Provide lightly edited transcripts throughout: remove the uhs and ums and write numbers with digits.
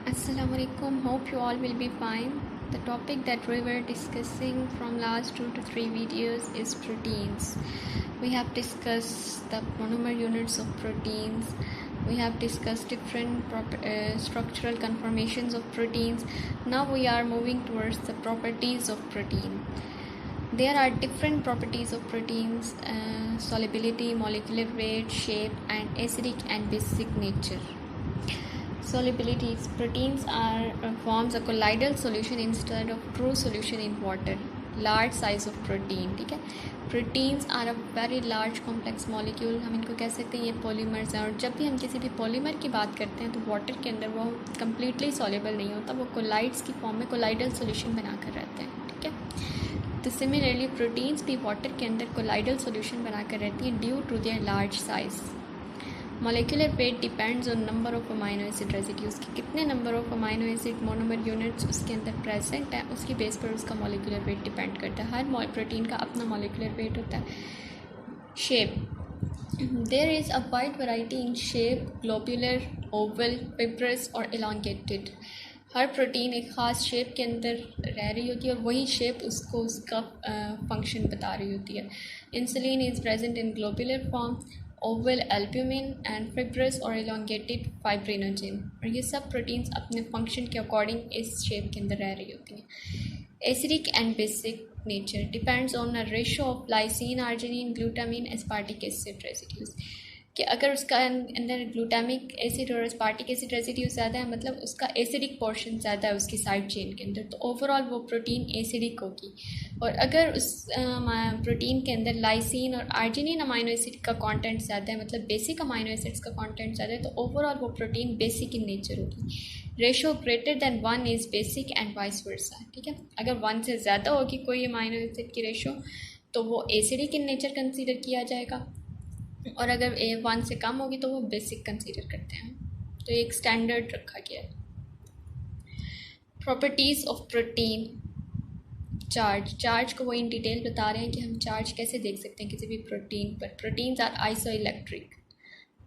Assalamualaikum. Hope you all will be fine. The topic that we were discussing from last 2 to 3 videos is proteins. We have discussed the monomer units of proteins. We have discussed different structural conformations of proteins. Now we are moving towards the properties of protein. There are different properties of proteins: solubility, molecular weight, shape, and acidic and basic nature. Solubilities: proteins forms a colloidal solution instead of true solution in water. Large size of protein, ठीक है. Proteins are a very large complex molecule, हम इनको कह सकते हैं ये polymers हैं. और जब भी हम किसी भी पॉलीमर की बात करते हैं तो वाटर के अंदर वो कम्प्लीटली सॉल्युबल नहीं होता, वो कोलाइड्स की फॉर्म में कोलाइडल सॉल्यूशन बनाकर रहते हैं, ठीक है. तो सिमिलरली प्रोटीन्स भी वाटर के अंदर कोलाइडल सॉल्यूशन बनाकर रहती हैं due to their large size. Molecular weight depends on number of amino acid residues कि कितने number of amino acid monomer units उसके अंदर प्रेजेंट है, उसकी बेस पर उसका मॉलिक्यूलर वेट डिपेंड करता है. हर प्रोटीन का अपना मॉलिक्यूलर वेट होता है. Shape: there is a wide variety in shape, globular, oval, fibrous और एलोंगेटेड. हर प्रोटीन एक ख़ास शेप के अंदर रह रही होती है और वही शेप उसको उसका फंक्शन बता रही होती है. Insulin is present in globular form, Oval albumin and fibrous और एलोंगेटेड फाइब्रिनोजिन. और ये सब प्रोटीन्स अपने फंक्शन के अकॉर्डिंग इस शेप के अंदर रह रही होती हैं. Acidic and basic nature depends on a ratio of lysine, arginine, glutamine, aspartic acid residues. कि अगर उसका अंदर ग्लूटामिक एसिड और एस्पार्टिक एसिड रेसिड्यू ज़्यादा है, मतलब उसका एसिडिक पोर्शन ज़्यादा है उसकी साइड चेन के अंदर, तो ओवरऑल वो प्रोटीन एसिडिक होगी. और अगर उस प्रोटीन के अंदर लाइसिन और आर्जिनिन अमाइनो एसिड का कंटेंट ज़्यादा है, मतलब बेसिक अमाइनो एसिड्स का कंटेंट ज़्यादा है, तो ओवरऑल वो प्रोटीन बेसिक इन नेचर होगी. Ratio greater than 1 is basic and vice versa, ठीक है. अगर 1 से ज़्यादा होगी कोई अमाइनो एसिड की रेशो तो वो एसिडिक इन नेचर कंसीडर किया जाएगा, और अगर 1 से कम होगी तो वो बेसिक कंसीडर करते हैं. तो एक स्टैंडर्ड रखा गया है. Properties of protein. चार्ज को वो इन डिटेल बता रहे हैं कि हम चार्ज कैसे देख सकते हैं किसी भी प्रोटीन पर. Proteins are isoelectric.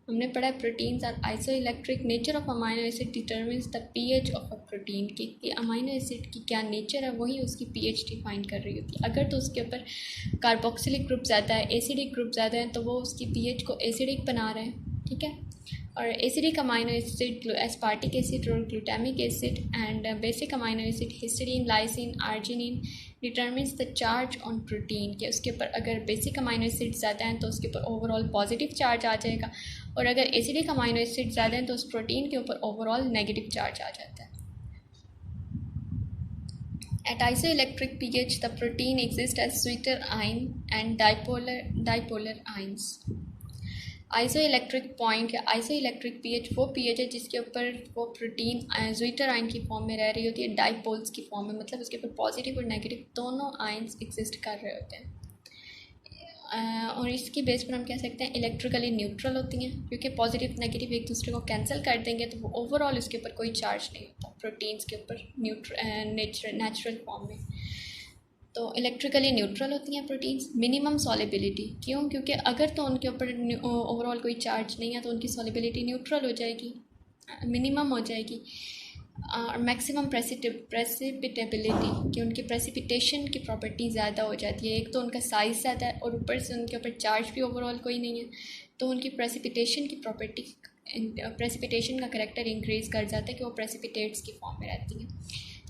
हमने पढ़ा है proteins are isoelectric. Nature of amino acid determines the pH of a protein. कि अमाइनो एसिड की क्या नेचर है वही उसकी पीएच डिफाइन कर रही होती है. अगर तो उसके ऊपर कार्बोक्सिलिक ग्रुप ज़्यादा है, एसिडिक ग्रुप ज़्यादा है, तो वो उसकी पीएच को एसिडिक बना रहे हैं, ठीक है. और acidic amino acid aspartic acid और glutamic acid and basic amino acid histidine, lysine, arginine determines the charge on protein. कि उसके ऊपर अगर बेसिक अमाइनो एसिड ज़्यादा हैं तो उसके ऊपर ओवरऑल पॉजिटिव चार्ज आ जाएगा, और अगर एसिडिक अमाइनो एसिड ज़्यादा हैं तो उस प्रोटीन के ऊपर ओवरऑल नेगेटिव चार्ज आ जाता है. At isoelectric pH, the protein exists as sweeter ion and dipolar ions. Isoelectric point या आइसोइलेक्ट्रिक पीएच वो पीएच है जिसके ऊपर वो प्रोटीन स्वीटर आयन की फॉर्म में रह रही होती है, डाइपोल्स की फॉर्म में, मतलब उसके ऊपर पॉजिटिव और नेगेटिव दोनों आयन्स एग्जिस्ट कर रहे होते हैं. और इसकी बेस पर हम कह सकते हैं इलेक्ट्रिकली न्यूट्रल होती हैं, क्योंकि पॉजिटिव नेगेटिव एक दूसरे को कैंसिल कर देंगे तो वो ओवरऑल उसके ऊपर कोई चार्ज नहीं होता प्रोटीन्स के ऊपर नेचुरल फॉर्म में. तो इलेक्ट्रिकली न्यूट्रल होती हैं प्रोटीन्स. Minimum solubility. क्यों? क्योंकि अगर तो उनके ऊपर ओवरऑल कोई चार्ज नहीं है तो उनकी सॉलिबिलिटी न्यूट्रल हो जाएगी, मिनिमम हो जाएगी. और मैक्सिमम प्रेसिपिटेबिलिटी कि उनकी प्रेसिपिटेशन की प्रॉपर्टी ज़्यादा हो जाती है. एक तो उनका साइज़ ज़्यादा है और ऊपर से उनके ऊपर चार्ज भी ओवरऑल कोई नहीं है, तो उनकी प्रेसिपिटेशन की प्रॉपर्टी, प्रेसिपिटेशन का करेक्टर इंक्रीज़ कर जाता है कि वो प्रेसिपिटेट्स की फॉर्म में रहती हैं.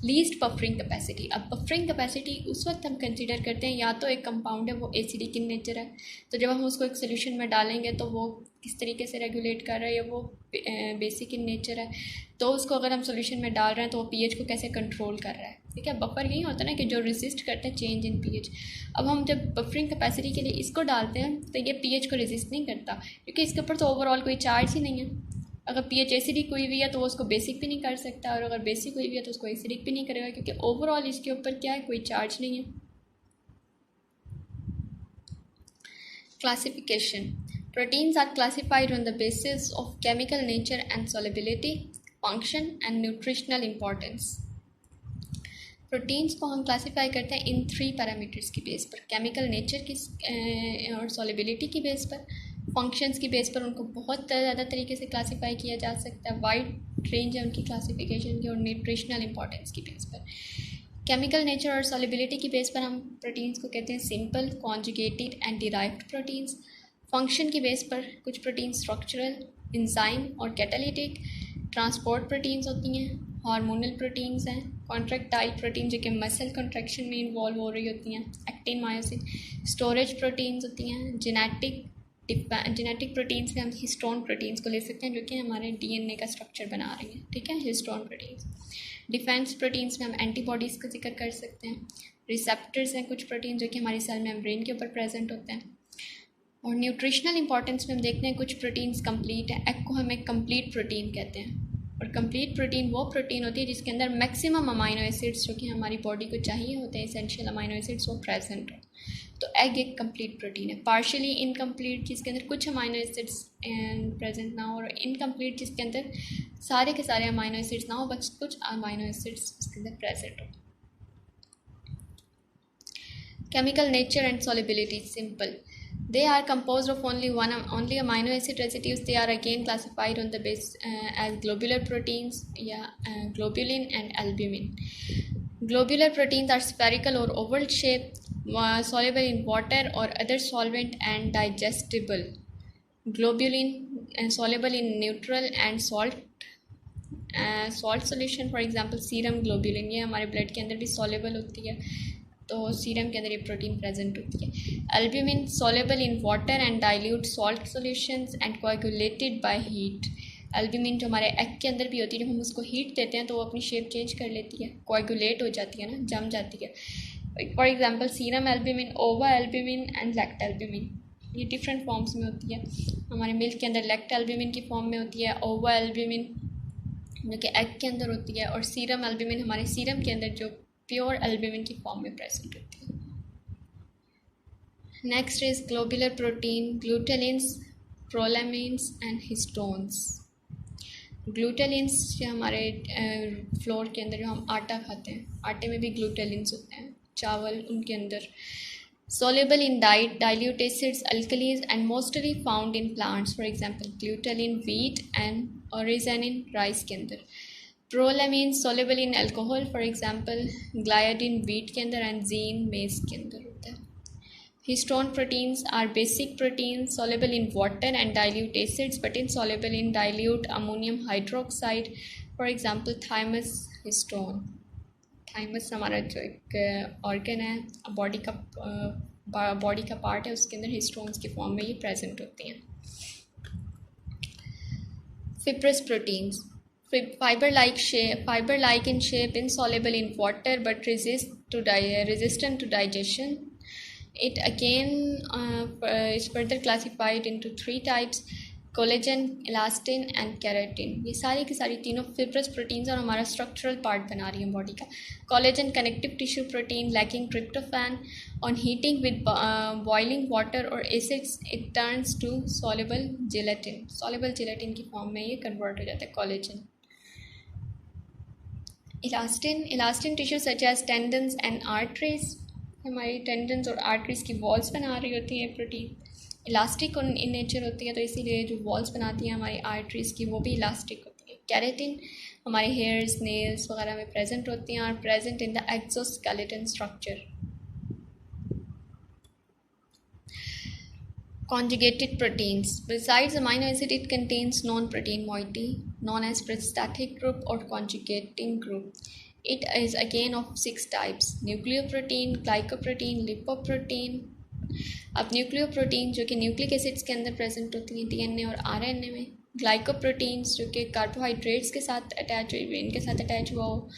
Least buffering capacity. अब बफरिंग कैपेसिटी उस वक्त हम कंसीडर करते हैं या तो एक कंपाउंड है वो एसिडिक इन नेचर है, तो जब हम उसको एक सोल्यूशन में डालेंगे तो वो किस तरीके से रेगुलेट कर रहा है, या वो बेसिक इन नेचर है, तो उसको अगर हम सोल्यूशन में डाल रहे हैं तो वो पीएच को कैसे कंट्रोल कर रहा है, ठीक है. बफर यही होता है ना कि जो रेजिस्ट करता है चेंज इन पीएच. अब हम जब बफरिंग कैपेसिटी के लिए इसको डालते हैं तो ये पीएच को रेजिस्ट नहीं करता, क्योंकि इसके ऊपर तो ओवरऑल कोई चार्ज ही नहीं है. अगर पीएच एसिडिक हुई हुई है तो वो उसको बेसिक भी नहीं कर सकता, और अगर बेसिक हुई हुई है तो उसको एसिडिक भी नहीं करेगा, क्योंकि ओवरऑल इसके ऊपर क्या है, कोई चार्ज नहीं है. Classification. Proteins are classified on the basis of chemical nature and solubility, function and nutritional importance. Proteins को हम क्लासीफाई करते हैं इन 3 पैरामीटर्स की बेस पर: केमिकल नेचर की और सॉलिबिलिटी की बेस पर, फंक्शंस की बेस पर उनको बहुत ज़्यादा तरीके से क्लासीफाई किया जा सकता है, वाइड रेंज है उनकी क्लासिफिकेशन की, और न्यूट्रिशनल इंपॉर्टेंस की बेस पर। केमिकल नेचर और सॉलिबिलिटी की बेस पर हम प्रोटीन्स को कहते हैं simple, conjugated and derived proteins. Function की बेस पर कुछ प्रोटीन स्ट्रक्चरल, इंजाइम और कैटालिटिक, ट्रांसपोर्ट प्रोटीन्स होती हैं, हार्मोनल प्रोटीन्स हैं, कॉन्ट्रैक्टाइल प्रोटीन जो कि मसल कॉन्ट्रैक्शन में इन्वॉल्व हो रही होती हैं, एक्टिन, मायोसिन, स्टोरेज प्रोटीन्स होती हैं, जेनेटिक प्रोटीन्स में हम हिस्टोन प्रोटीन्स को ले सकते हैं जो कि हमारे डीएनए का स्ट्रक्चर बना रही हैं, ठीक है, हिस्टोन प्रोटीन्स। डिफेंस प्रोटीन्स में हम एंटीबॉडीज़ का जिक्र कर सकते हैं। रिसेप्टर्स हैं कुछ प्रोटीन जो कि हमारी सेल मेम्ब्रेन के ऊपर प्रेजेंट होते हैं। और न्यूट्रिशनल इंपॉर्टेंस में हम देखते हैं कुछ प्रोटीन्स कंप्लीट हैं, एग को हम एक कंप्लीट प्रोटीन कहते हैं। और कंप्लीट प्रोटीन वो प्रोटीन होती है जिसके अंदर मैक्सिमम अमाइनो एसिड्स जो कि हमारी बॉडी को चाहिए होते हैं, एसेंशियल अमाइनो एसिड्स, वो प्रेजेंट हो। तो एग एक कंप्लीट प्रोटीन है। पार्शियली इनकम्प्लीट जिसके अंदर कुछ अमाइनो एसिड्स प्रेजेंट ना हो, और इनकम्प्लीट जिसके अंदर सारे के सारे अमाइनो एसिड्स ना हो बस कुछ अमाइनो एसिड्स उसके अंदर प्रेजेंट हो। Chemical nature and solubility simple. They are composed of only amino acid residues. They are again classified on the base as globular proteins, globulin and albumin. Globular proteins are spherical or oval shape, soluble in water or other solvent and digestible. Globulin soluble in neutral and salt solution. For example, serum globulin, ये हमारे blood के अंदर भी soluble होती है, तो serum के अंदर ये प्रोटीन प्रेजेंट होती है। Albumin soluble in water and dilute salt solutions and coagulated by heat. Albumin जो हमारे एग के अंदर भी होती है, जब हम उसको हीट देते हैं तो वो अपनी शेप चेंज कर लेती है, कोएगुलेट हो जाती है ना, जम जाती है। फॉर एग्जांपल सीरम एल्ब्यूमिन, ओवा एल्ब्यूमिन एंड लैक्ट एल्ब्यूमिन, ये डिफरेंट फॉर्म्स में होती है। हमारे मिल्क के अंदर लैक्ट एल्ब्यूमिन की फॉर्म में होती है, ओवा एल्ब्यूमिन जो कि एग के अंदर होती है, और सीरम एल्ब्यूमिन हमारे सीरम के अंदर जो प्योर एल्ब्यूमिन की फॉर्म में प्रेजेंट होती है। Next is globular protein, glutelins, prolamins and histones. Glutelins जो हमारे फ्लोर के अंदर जो हम आटा खाते हैं, आटे में भी ग्लूटेलिन्स होते हैं, चावल उनके अंदर। soluble in dilute acids, alkalis and mostly found in plants, for example glutenin wheat and oryzanin rice के अंदर। प्रोलैमिन soluble in alcohol, for example gliadin wheat के अंदर and zein maize के अंदर होता है। Histone proteins are basic proteins soluble in water and dilute acids but insoluble in dilute ammonium hydroxide, for example thymus histone। Thymus हमारा जो एक organ है, बॉडी का पार्ट है, उसके अंदर हिस्टोन्स की फॉर्म में ये प्रेजेंट होती हैं। Fibrous proteins, fiber like in shape, insoluble in water but resistant to digestion. It again is further classified into 3 types: collagen, elastin and keratin. ये सारी की सारी तीनों फिब्रस प्रोटीन्स और हमारा स्ट्रक्चरल पार्ट बना रही हैं बॉडी का। Collagen connective tissue protein lacking tryptophan, on heating with boiling water और acids it turns to soluble gelatin. Soluble gelatin की फॉर्म में ये कन्वर्ट हो जाता है collagen. Elastin tissue such as tendons and arteries, हमारी टेंडन्स और आर्टरीज की वॉल्स बना रही होती है प्रोटीन। इलास्टिक इन नेचर होती है, तो इसीलिए जो वॉल्स बनाती हैं हमारी आर्टरीज़ की वो भी इलास्टिक होती है। कैरेटिन हमारे हेयर्स, नेल्स वगैरह में प्रेजेंट होती हैं और present in the exoskeleton structure. Conjugated proteins. Besides amino acid, it contains non-protein moiety known as prostatic group or conjugating group. It is again of 6 types: nucleoprotein, glycoprotein, lipoprotein. अब nucleoprotein जो कि nucleic acids के अंदर present होती हैं DNA और RNA में, glycoproteins जो कि कार्बोहाइड्रेट्स के साथ अटैच हुई, इनके साथ अटैच हुआ हो,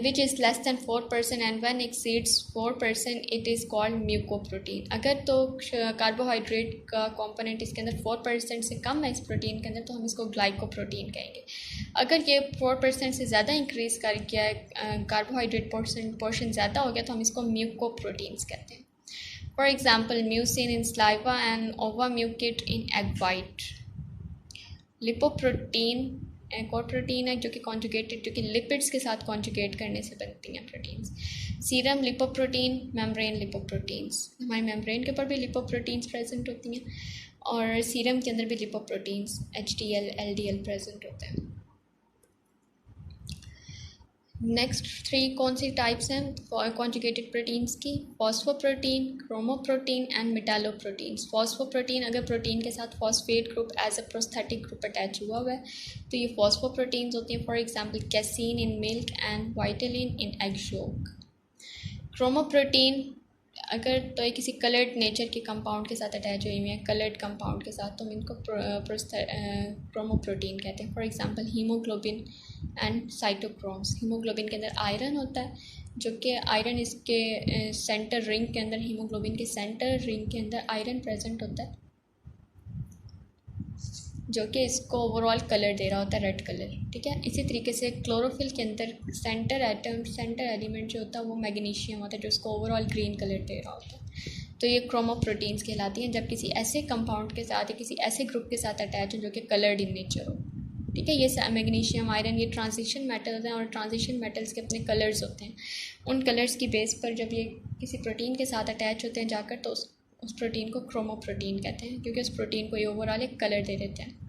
which is less than 4% and when exceeds 4% it is called mucoprotein. अगर तो कार्बोहाइड्रेट का कंपोनेंट इसके अंदर 4% से कम है इस प्रोटीन के अंदर तो हम इसको ग्लाइकोप्रोटीन कहेंगे। अगर ये 4% से ज़्यादा इंक्रीज़ कर गया है, कार्बोहाइड्रेट पोर्शन ज़्यादा हो गया, तो हम इसको म्यूकोप्रोटीन्स कहते हैं। For example, mucin in saliva and ova mucin in egg white. Lipoprotein एक और प्रोटीन है जो कि कॉन्जुगेटेड, जो कि लिपिड्स के साथ कॉन्जुगेट करने से बनती हैं proteins. Serum lipoprotein, membrane lipoproteins, हमारे मेम्ब्रेन के ऊपर भी लिपोप्रोटीन्स प्रेजेंट होती हैं। और सीरम के अंदर भी लिपोप्रोटीन्स HDL LDL प्रेजेंट होते हैं। नेक्स्ट 3 कौन सी टाइप्स हैं कॉन्जुगेटेड प्रोटीन्स की? फॉस्फोप्रोटीन, क्रोमोप्रोटीन एंड मेटालोप्रोटीन्स। फॉस्फोप्रोटीन अगर प्रोटीन के साथ phosphate group as a prosthetic group attach हुआ है तो ये फॉस्फोप्रोटीन्स होती हैं। For example casein in milk and vitellin in egg yolk. Chromoprotein अगर तो ये किसी कलर्ड नेचर के कंपाउंड के साथ अटैच हुई हुई है, कलर्ड कंपाउंड के साथ, तो हम इनको क्रोमोप्रोटीन कहते हैं। For example haemoglobin and cytochromes. Haemoglobin के अंदर आयरन होता है, जो कि आयरन इसके सेंटर रिंग के अंदर, हीमोग्लोबिन के सेंटर रिंग के अंदर आयरन प्रेजेंट होता है, जो कि इसको ओवरऑल कलर दे रहा होता है, रेड कलर। ठीक है, इसी तरीके से क्लोरोफिल के अंदर सेंटर एलिमेंट जो होता है वो मैग्नीशियम होता है, जो उसको ओवरऑल ग्रीन कलर दे रहा होता है। तो ये क्रोमोप्रोटीन्स कहलाती हैं जब किसी ऐसे कंपाउंड के साथ या किसी ऐसे ग्रुप के साथ अटैच हो जो कि कलर्ड इन नेचर हो। ठीक है, ये मैग्नीशियम, आयरन, ये ट्रांजिशन मेटल्स हैं और ट्रांजिशन मेटल्स के अपने कलर्स होते हैं। उन कलर्स की बेस पर जब ये किसी प्रोटीन के साथ अटैच होते हैं जाकर, तो उस प्रोटीन को क्रोमोप्रोटीन कहते हैं, क्योंकि उस प्रोटीन को ये ओवरऑल एक कलर दे देते हैं।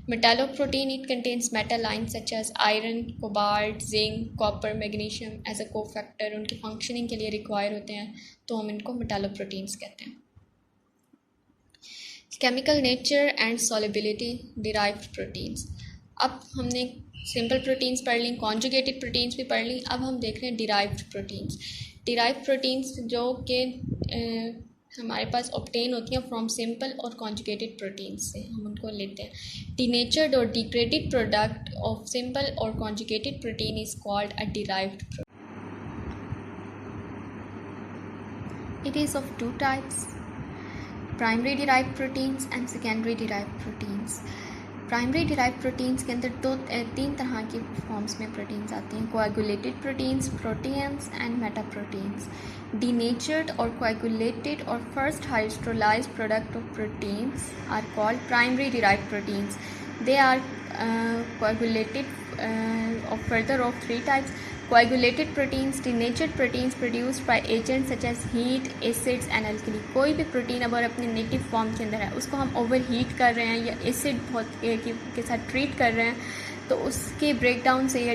मेटालोप्रोटीन, it contains metal ions such as iron, cobalt, zinc, copper, magnesium as a cofactor। उनकी फंक्शनिंग के लिए रिक्वायर होते हैं, तो हम इनको मेटालोप्रोटीन्स कहते हैं। Chemical nature and solubility derived proteins. अब हमने सिंपल प्रोटीन्स पढ़ ली, कॉन्जुगेटेड प्रोटीन्स भी पढ़ ली, अब हम देख रहे हैं डिराइव्ड प्रोटीन्स। डिराइव्ड प्रोटीन्स जो कि हमारे पास ऑब्टेन होती हैं फ्रॉम सिंपल और कॉन्जुगेटेड प्रोटीन्स से, हम उनको लेते हैं। डीनेचर्ड और डिग्रेडेड प्रोडक्ट ऑफ सिंपल और conjugated protein is called a derived protein. It is of 2 types, primary derived proteins and secondary derived proteins. Primary derived proteins के अंदर 3 तरह की फॉर्म्स में प्रोटीन्स आती हैं, coagulated proteins, proteins and metaproteins. Denatured or coagulated or first hydrolyzed product of proteins are called primary derived proteins. They are coagulated of further of 3 types. Coagulated proteins, denatured proteins produced by agents such as heat, acids and alkali। कोई भी protein अगर अपने native form के अंदर है, उसको हम over heat कर रहे हैं या एसिड के साथ ट्रीट कर रहे हैं, तो उसके ब्रेकडाउन से या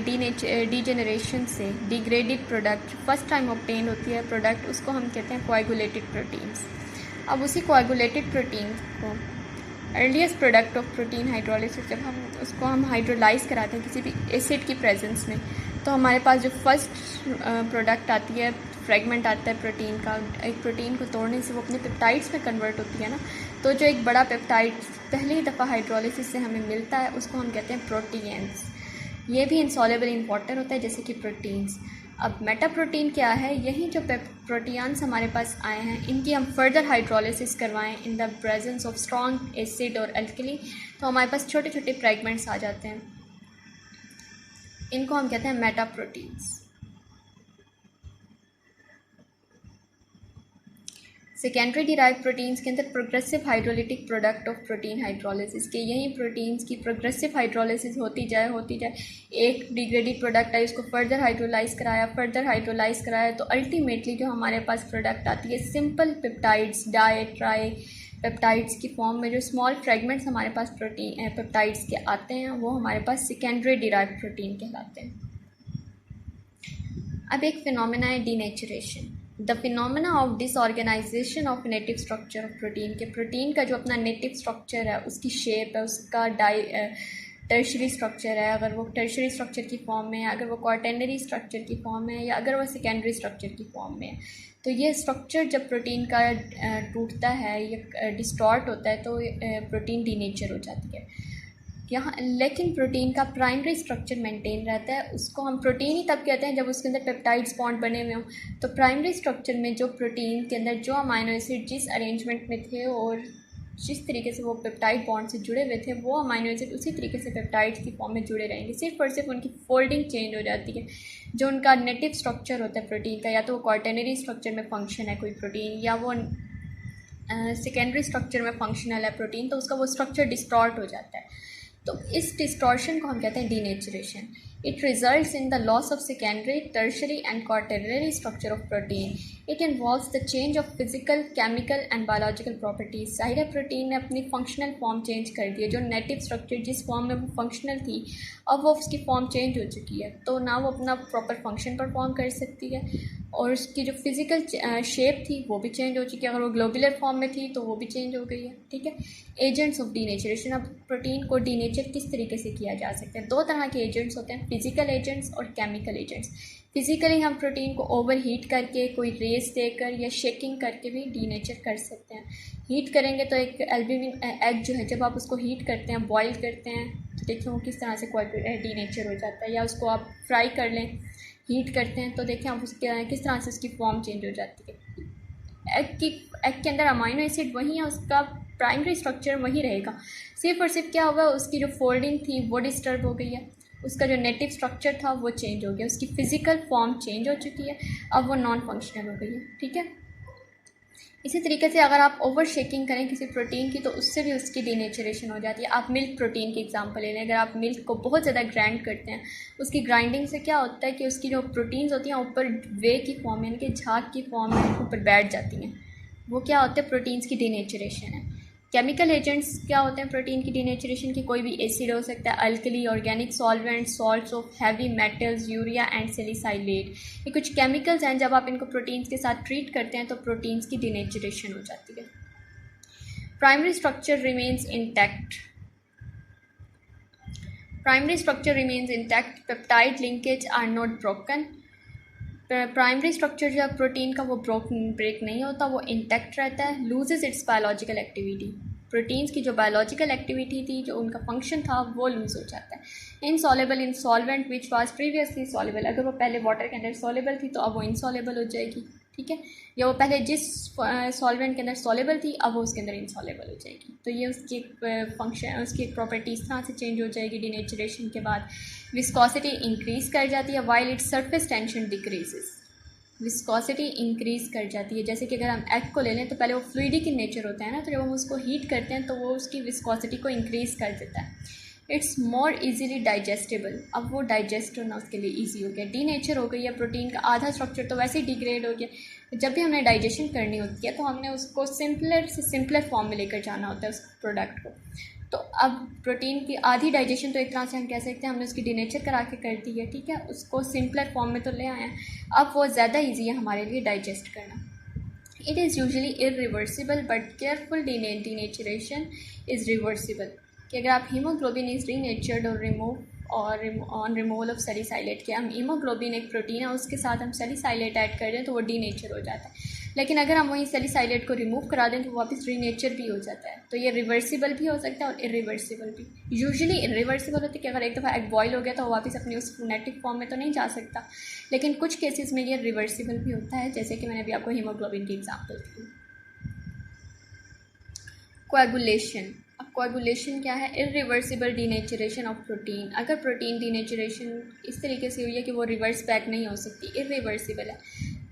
डीजेनरेशन से degraded product first time obtain होती है प्रोडक्ट, उसको हम कहते हैं कोएगुलेटेड प्रोटीन्स। अब उसी कोएगुलेटेड प्रोटीन को earliest product of protein hydrolysis, जब हम उसको हाइड्रोलाइज कराते हैं किसी भी एसिड की प्रेजेंस में, तो हमारे पास जो फर्स्ट प्रोडक्ट आती है, फ्रेगमेंट आता है प्रोटीन का, एक प्रोटीन को तोड़ने से वो अपने पेप्टाइड्स में कन्वर्ट होती है ना, तो जो एक बड़ा पेप्टाइड पहली दफ़ा हाइड्रोलिसिस से हमें मिलता है उसको हम कहते हैं प्रोटीन्स। ये भी इंसॉल्युबल इन वाटर होता है जैसे कि प्रोटीन्स। अब मेटाप्रोटीन क्या है? यही जो प्रोटीन्स हमारे पास आए हैं, इनकी हम फर्दर हाइड्रोलिसिस करवाएं in the presence of strong acid और अल्कली, तो हमारे पास छोटे छोटे फ्रेगमेंट्स आ जाते हैं, इनको हम कहते हैं मेटाप्रोटीन्स। सेकेंडरी डिराइव्ड प्रोटीन्स के अंदर progressive hydrolytic product of protein hydrolysis के, यही प्रोटीन्स की प्रोग्रेसिव हाइड्रोलिसिस होती जाए, एक डिग्रेडेड प्रोडक्ट है उसको फर्दर हाइड्रोलाइज कराया, तो अल्टीमेटली जो हमारे पास प्रोडक्ट आती है simple peptides, di tri peptides की फॉर्म में जो स्मॉल फ्रेगमेंट्स हमारे पास प्रोटीन पेप्टाइड्स के आते हैं, वो हमारे पास सेकेंडरी डिराइव्ड प्रोटीन कहलाते हैं। अब एक फिनोमेना है denaturation, the phenomena of disorganisation of native structure of protein के, प्रोटीन का जो अपना नेटिव स्ट्रक्चर है, उसकी शेप है, उसका टर्शरी स्ट्रक्चर है, अगर वो टर्शरी स्ट्रक्चर की फॉर्म में है, अगर वो क्वार्टेनरी स्ट्रक्चर की फॉर्म में है, या अगर वो सेकेंडरी स्ट्रक्चर की फॉर्म में है, तो ये स्ट्रक्चर जब प्रोटीन का टूटता है या डिस्टॉर्ट होता है तो प्रोटीन डीनेचर हो जाती है। यहाँ लेकिन प्रोटीन का प्राइमरी स्ट्रक्चर मेंटेन रहता है, उसको हम प्रोटीन ही तब कहते हैं जब उसके अंदर पेप्टाइड्स बॉन्ड बने हुए हों। तो प्राइमरी स्ट्रक्चर में जो प्रोटीन के अंदर जो अमाइनो एसिड जिस अरेंजमेंट में थे और जिस तरीके से वो पेप्टाइड बॉन्ड से जुड़े हुए थे, वो अमाइनो एसिड उसी तरीके से पेप्टाइड्स की फॉर्म में जुड़े रहेंगे, सिर्फ और सिर्फ उनकी फोल्डिंग चेंज हो जाती है। जो उनका नेटिव स्ट्रक्चर होता है प्रोटीन का, या तो वो क्वार्टेनरी स्ट्रक्चर में फंक्शन है कोई प्रोटीन, या वो सेकेंडरी स्ट्रक्चर में फंक्शनल है प्रोटीन, तो उसका वो स्ट्रक्चर डिस्टॉर्ट हो जाता है। तो इस डिस्टॉर्शन को हम कहते हैं denaturation. It results in the loss of secondary, tertiary and quaternary structure of protein. It involves the change of physical, chemical and biological properties. ज़ाहिर है प्रोटीन ने अपनी फंक्शनल फॉर्म चेंज कर दी है, जो नेटिव स्ट्रक्चर जिस फॉर्म में वो फंक्शनल थी अब वो उसकी फॉर्म चेंज हो चुकी है, तो ना वो अपना प्रॉपर फंक्शन परफॉर्म कर सकती है और उसकी जो फिज़िकल शेप थी वो भी चेंज हो चुकी है। अगर वो ग्लोबुलर फॉर्म में थी तो वो भी चेंज हो गई है। ठीक है, एजेंट्स ऑफ डीनेचरेशन। अब प्रोटीन को डीनेचर किस तरीके से किया जा सकता है? दो तरह के एजेंट्स होते हैं, फिजिकल एजेंट्स और केमिकल एजेंट्स। फिजिकली हम प्रोटीन को ओवर हीट करके, कोई रेस देकर या शेकिंग करके भी डीनेचर कर सकते हैं। हीट करेंगे तो एक एल्ब्यूमिन एग जो है, जब आप उसको हीट करते हैं, बॉयल करते हैं, तो देखिए वो किस तरह से डीनेचर हो जाता है। या उसको आप फ्राई कर लें, हीट करते हैं, तो देखें आप उसके किस तरह से उसकी फॉर्म चेंज हो जाती है। एग के अंदर अमाइनो एसिड वही है, उसका प्राइमरी स्ट्रक्चर वही रहेगा, सिर्फ और सिर्फ क्या होगा, उसकी जो फोल्डिंग थी वो डिस्टर्ब हो गई है, उसका जो नेटिव स्ट्रक्चर था वो चेंज हो गया, उसकी फ़िज़िकल फॉर्म चेंज हो चुकी है, अब वो नॉन फंक्शनल हो गई है। ठीक है, इसी तरीके से अगर आप ओवर शेकिंग करें किसी प्रोटीन की तो उससे भी उसकी डीनेचरेशन हो जाती है। आप मिल्क प्रोटीन की एग्जांपल ले लें, अगर आप मिल्क को बहुत ज़्यादा ग्राइंड करते हैं, उसकी ग्राइंडिंग से क्या होता है कि उसकी जो प्रोटीन्स होती हैं ऊपर वे की फॉर्म में, यानी कि झाग की फॉर्म में ऊपर बैठ जाती हैं, वो क्या होते हैं, प्रोटीन्स की डीनेचरेशन है। केमिकल एजेंट्स क्या होते हैं प्रोटीन की डीनेचरेशन की? कोई भी एसिड हो सकता है, alkali, organic solvent, salts of heavy metals, urea and salicylate. ये कुछ केमिकल्स हैं, जब आप इनको प्रोटीन्स के साथ ट्रीट करते हैं तो प्रोटीन्स की डीनेचरेशन हो जाती है। Primary structure remains intact. Primary structure remains intact, peptide linkage are not broken. Primary structure जो है प्रोटीन का वो ब्रेक नहीं होता, वो इंटैक्ट रहता है। Loses it's biological activity, proteins की जो बायोलॉजिकल एक्टिविटी थी, जो उनका फंक्शन था, वो लूज़ हो जाता है। Insoluble in solvent which was previously soluble, अगर वो पहले वाटर के अंदर सॉलेबल थी तो अब वो इनसॉलेबल हो जाएगी। ठीक है, या वो पहले जिस सॉल्वेंट के अंदर सॉलेबल थी अब वो उसके अंदर इनसॉलेबल हो जाएगी, तो ये उसकी एक फंक्शन, उसकी एक प्रॉपर्टी इस तरह से चेंज हो जाएगी डीनेचरेशन के बाद। विस्कोसिटी इंक्रीज़ कर जाती है while its surface tension decreases. Viscosity increase कर जाती है, जैसे कि अगर हम एग को ले लें तो पहले वो फ्लूइडिक इन नेचर होता है ना, तो जब हम उसको हीट करते हैं तो वो उसकी विस्कोसिटी को इंक्रीज़ कर देता है। इट्स मोर इजीली डाइजेस्टेबल, अब वो डाइजेस्ट होना उसके लिए ईजी हो गया। डीनेचर हो गई है प्रोटीन का आधा स्ट्रक्चर तो वैसे ही डिग्रेड हो गया। जब भी हमने डाइजेशन करनी होती है तो हमने उसको सिंपलर से सिंपलर फॉर्म में लेकर जाना होता है उस प्रोडक्ट को। तो अब प्रोटीन की आधी डाइजेशन तो एक तरह से हम कह सकते हैं हमने उसकी डीनेचर करा के कर दी है। ठीक है, उसको सिंपलर फॉर्म में तो ले आए हैं, अब वो ज़्यादा ईजी है हमारे लिए डाइजेस्ट करना। It is usually irreversible but careful denaturation is reversible, कि अगर आप हीमोग्लोबिन इज़ रीनेचर्ड और रिमूव और ऑन रिमूवल ऑफ सैलिसाइलेट, के हम हीमोग्लोबिन एक प्रोटीन है उसके साथ हम सैलिसाइलेट ऐड कर दें तो वो डीनेचर हो जाता है, लेकिन अगर हम वहीं सैलिसाइलेट को रिमूव करा दें तो वापस रीनेचर भी हो जाता है। तो ये रिवर्सिबल भी हो सकता है और इरिवर्सिबल भी। यूजुअली इरिवर्सिबल होता है कि अगर एक दफ़ा एग बॉयल हो गया तो वो वापस अपनी उस नेटिव फॉर्म में तो नहीं जा सकता, लेकिन कुछ केसेस में ये रिवर्सिबल भी होता है, जैसे कि मैंने अभी आपको हीमोग्लोबिन की एग्जाम्पल दी। कोएगुलेशन। अब कोएगुलेशन क्या है? Irreversible denaturation of protein. अगर प्रोटीन डीनेचरेशन इस तरीके से हुई है कि वो रिवर्स बैक नहीं हो सकती, इरिवर्सिबल है,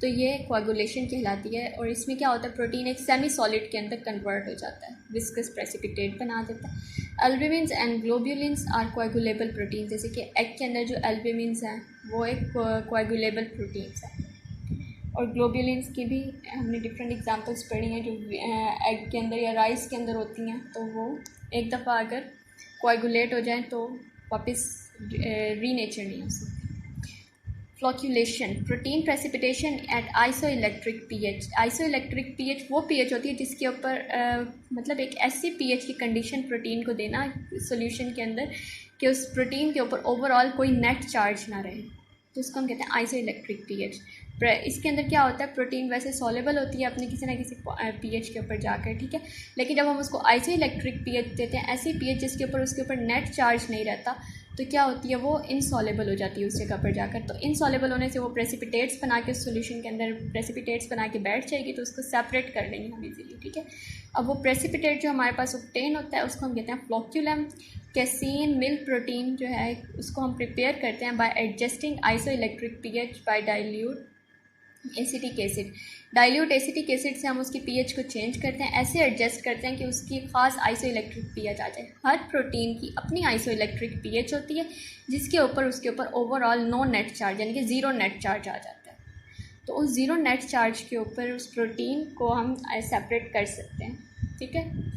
तो ये कोएगुलेशन कहलाती है। और इसमें क्या होता है, प्रोटीन एक सेमी सॉलिड के अंदर कन्वर्ट हो जाता है, विस्कस प्रेसिपिटेट बना देता है। Albumins and globulins are coagulable protein, जैसे कि एग के अंदर जो एल्ब्यूमिन्स हैं वो एक कोएगुलेबल प्रोटीन्स हैं, और ग्लोब्यूलिन्स की भी हमने डिफरेंट एग्जांपल्स पढ़ी हैं जो एग के अंदर या राइस के अंदर होती हैं, तो वो एक दफ़ा अगर कोएगुलेट हो जाएं तो वापस रीनेचर नहीं हो सकती। Flocculation, protein precipitation at isoelectric pH. Isoelectric pH वो पीएच होती है जिसके ऊपर मतलब एक ऐसी पीएच की कंडीशन प्रोटीन को देना सॉल्यूशन के अंदर कि उस प्रोटीन के ऊपर ओवरऑल कोई नेट चार्ज ना रहे, तो इसको हम कहते हैं आइसोइलेक्ट्रिक पीएच। इसके अंदर क्या होता है, प्रोटीन वैसे सॉलेबल होती है अपने किसी ना किसी पीएच के ऊपर जाकर, ठीक है, लेकिन जब हम उसको आइसोइलेक्ट्रिक पीएच देते हैं, ऐसी पीएच जिसके ऊपर उसके ऊपर नेट चार्ज नहीं रहता, तो क्या होती है, वो इनसॉलेबल हो जाती है उस जगह पर जाकर। तो इनसॉलेबल होने से वो प्रेसिपिटेट्स बना के उस सोल्यूशन के अंदर प्रेसिपिटेट्स बना के बैठ जाएगी, तो उसको सेपरेट कर लेंगे हम इजीली, ठीक है। अब वो प्रेसिपिटेट जो हमारे पास ऑब्टेन होता है उसको हम कहते हैं फ्लोक्यूलम। कैसीन मिल्क प्रोटीन जो है उसको हम प्रिपेयर करते हैं by adjusting isoelectric pH by dilute acetic acid, dilute acetic acid से हम उसकी पीएच को चेंज करते हैं, ऐसे एडजस्ट करते हैं कि उसकी ख़ास आइसोइलेक्ट्रिक पीएच आ जाए। हर प्रोटीन की अपनी आइसोइलेक्ट्रिक पीएच होती है जिसके ऊपर उसके ऊपर ओवरऑल नो नेट चार्ज यानी कि ज़ीरो नेट चार्ज आ जाता है। तो उस ज़ीरो नेट चार्ज के ऊपर उस प्रोटीन को हम सेपरेट कर सकते हैं, ठीक है।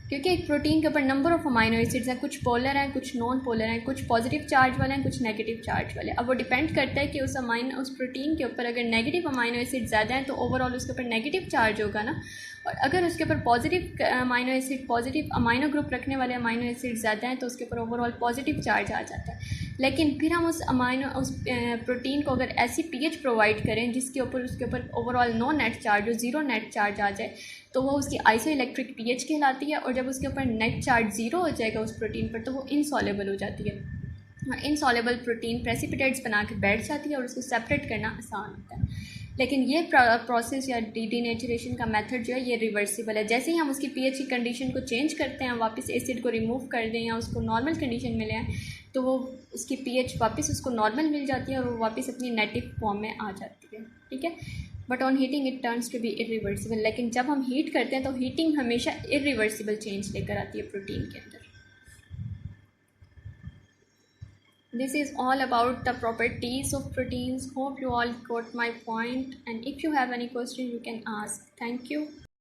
क्योंकि एक प्रोटीन के ऊपर नंबर ऑफ अमाइनो एसिड्स हैं, कुछ पोलर हैं, कुछ नॉन पोलर हैं, कुछ पॉजिटिव चार्ज वाले हैं, कुछ नेगेटिव चार्ज वाले। अब वो डिपेंड करता है कि उस प्रोटीन के ऊपर अगर नेगेटिव अमाइनो एसिड ज़्यादा हैं तो ओवरऑल उसके ऊपर नेगेटिव चार्ज होगा ना, और अगर उसके ऊपर positive amino acid, positive amino group रखने वाले अमाइनो एसिड ज़्यादा हैं तो उसके ऊपर ओवरऑल पॉजिटिव चार्ज आ जाता है। लेकिन फिर हम उस प्रोटीन को अगर ऐसी पीएच प्रोवाइड करें जिसके ऊपर उसके ऊपर ओवरऑल नो नेट चार्ज हो, ज़ीरो नेट चार्ज आ जाए, तो वो उसकी आइसोइलेक्ट्रिक पीएच कहलाती है। और जब उसके ऊपर नेट चार्ज ज़ीरो हो जाएगा उस प्रोटीन पर तो वो इनसॉल्युबल हो जाती है। इनसॉल्युबल प्रोटीन प्रेसिपिटेट्स बना के बैठ जाती है और उसको सेपरेट करना आसान होता है। लेकिन ये प्रोसेस या डीनेचुरेशन का मेथड जो है ये रिवर्सिबल है। जैसे ही हम उसकी पीएच की कंडीशन को चेंज करते हैं, वापस एसिड को रिमूव कर दें या उसको नॉर्मल कंडीशन में ले आएँ, तो वो उसकी पीएच वापस उसको नॉर्मल मिल जाती है और वो वापस अपनी नेटिव फॉर्म में आ जाती है, ठीक है। But on heating it turns to be irreversible. लेकिन जब हम हीट करते हैं तो हीटिंग हमेशा इरिवर्सिबल चेंज लेकर आती है प्रोटीन के अंदर। This is all about the properties of proteins. Hope you all got my point, and if you have any question you can ask. Thank you.